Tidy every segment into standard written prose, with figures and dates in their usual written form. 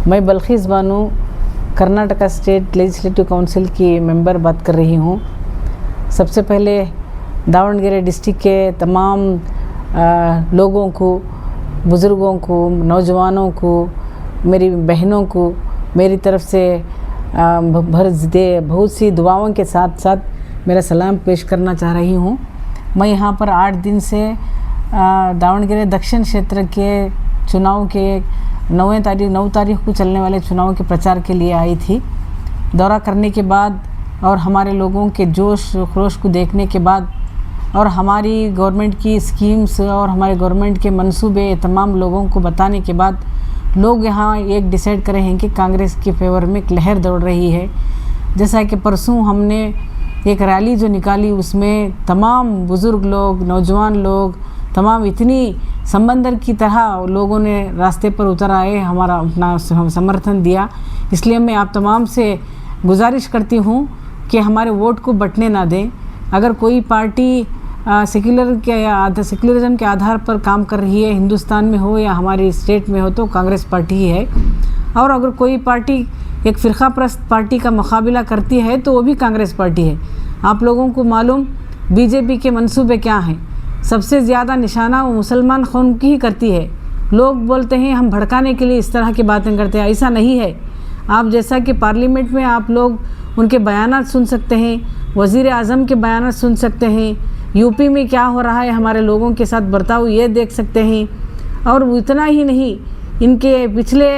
मैं Balkhees Bano Karnataka state legislative council की member बात कर रही हूँ। सबसे पहले दावणगेरे डिस्ट्रिक्ट के तमाम लोगों को, बुज़ुर्गों को, नौजवानों को, मेरी बहनों को मेरी तरफ से बहुत सी दुआओं के साथ साथ मेरा सलाम पेश करना चाह रही हूँ। मैं यहाँ पर 8 दिन से दावणगेरे दक्षिण क्षेत्र के चुनाव के 9 तारीख को चलने वाले चुनाव के प्रचार के लिए आई थी। दौरा करने के बाद और हमारे लोगों के जोश खरोश को देखने के बाद और हमारी गवर्नमेंट की स्कीम्स और हमारे गवर्नमेंट के मंसूबे तमाम लोगों को बताने के बाद लोग यहाँ एक डिसाइड करे हैं कि कांग्रेस के फेवर में एक लहर दौड़ रही है। जैसा कि परसों हमने एक रैली जो निकाली, उसमें तमाम बुज़ुर्ग लोग, नौजवान लोग, तमाम इतनी समंदर की तरह लोगों ने रास्ते पर उतर आए, हमारा अपना समर्थन दिया। इसलिए मैं आप तमाम से गुजारिश करती हूँ कि हमारे वोट को बंटने ना दें। अगर कोई पार्टी सेक्युलरिज्म के आधार पर काम कर रही है, हिंदुस्तान में हो या हमारी स्टेट में हो, तो कांग्रेस पार्टी ही है। और अगर कोई पार्टी एक फ़िरका परस्त पार्टी का मुकाबला करती है तो वो भी कांग्रेस पार्टी है। आप लोगों को मालूम बीजेपी के मंसूबे क्या हैं। सबसे ज़्यादा निशाना वो मुसलमान कौम की ही करती है। लोग बोलते हैं हम भड़काने के लिए इस तरह की बातें करते हैं, ऐसा नहीं है। आप जैसा कि पार्लियामेंट में आप लोग उनके बयानात सुन सकते हैं, वज़ीर आज़म के बयानात सुन सकते हैं, यूपी में क्या हो रहा है हमारे लोगों के साथ बर्ताव ये देख सकते हैं। और इतना ही नहीं, इनके पिछले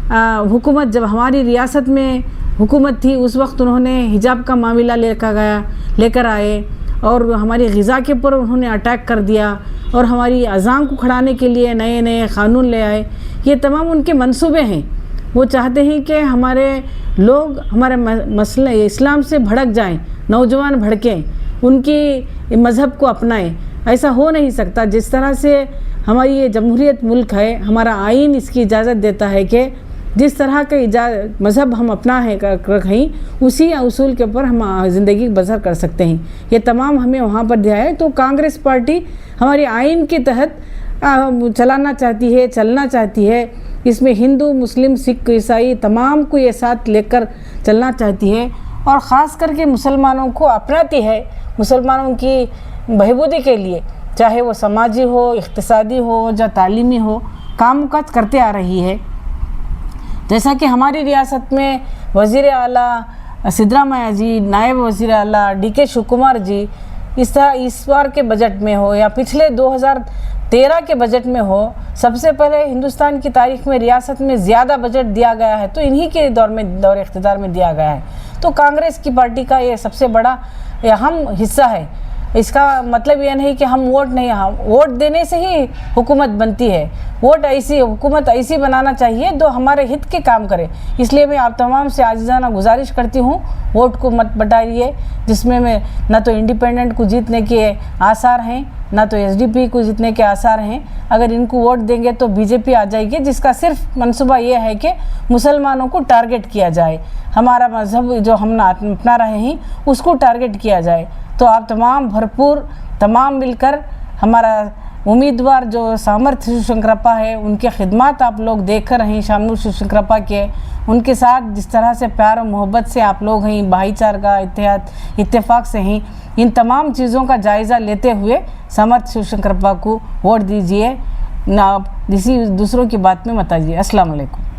हुकूमत जब हमारी रियासत में हुकूमत थी उस वक्त उन्होंने हिजाब का मामला लेकर आए और हमारी ग़िज़ा के ऊपर उन्होंने अटैक कर दिया और हमारी अज़ान को खड़ाने के लिए नए नए क़ानून ले आए। ये तमाम उनके मंसूबे हैं। वो चाहते हैं कि हमारे लोग हमारे मसले इस्लाम से भड़क जाएं, नौजवान भड़कें, उनकी मज़हब को अपनाएं। ऐसा हो नहीं सकता। जिस तरह से हमारी ये जमहूरियत मुल्क है, हमारा आइन इसकी इजाज़त देता है कि जिस तरह का मज़हब हम अपना है रखें, उसी उसूल के ऊपर हम ज़िंदगी बसर कर सकते हैं। ये तमाम हमें वहाँ पर दिया है। तो कांग्रेस पार्टी हमारे आइन के तहत चलना चाहती है। इसमें हिंदू, मुस्लिम, सिख, ईसाई तमाम को ये साथ लेकर चलना चाहती है और ख़ास करके मुसलमानों को अपनाती है। मुसलमानों की बहबूदी के लिए, चाहे वो समाजी हो, इक़्तिसादी हो या तालीमी हो, कामकाज करते आ रही है। जैसा कि हमारी रियासत में वज़ीर आला सिद्धरामैया जी, नायब वज़ीर आला DK शिव कुमार जी इस बार के बजट में हो या पिछले 2013 के बजट में हो, सबसे पहले हिंदुस्तान की तारीख में रियासत में ज़्यादा बजट दिया गया है तो इन्हीं के दौर इख्तिदार में दिया गया है। तो कांग्रेस की पार्टी का ये सबसे बड़ा अहम हिस्सा है। इसका मतलब यह नहीं कि हम वोट देने से ही हुकूमत बनती है। हुकूमत ऐसी बनाना चाहिए जो हमारे हित के काम करे। इसलिए मैं आप तमाम से आजिज़ाना गुजारिश करती हूँ, वोट को मत बटाइए, जिसमें मैं ना तो इंडिपेंडेंट को जीतने के आसार हैं, ना तो SDP को जीतने के आसार हैं। अगर इनको वोट देंगे तो BJP आ जाएगी, जिसका सिर्फ मंसूबा ये है कि मुसलमानों को टारगेट किया जाए, हमारा मज़हब जो हम अपना रहे हैं उसको टारगेट किया जाए। तो आप तमाम मिलकर हमारा उम्मीदवार जो सामर्थ्य शिवशंकरप्पा है, उनके खिदमात आप लोग देख रहे हैं। शामिल शिवशंकरप्पा के उनके साथ जिस तरह से प्यार और मोहब्बत से आप लोग हैं, भाईचारा इत्तेफाक से हैं, इन तमाम चीज़ों का जायज़ा लेते हुए सामर्थ्य शिवशंकरप्पा को वोट दीजिए, ना किसी दूसरों की बात में मत आइए। अस्सलाम वालेकुम।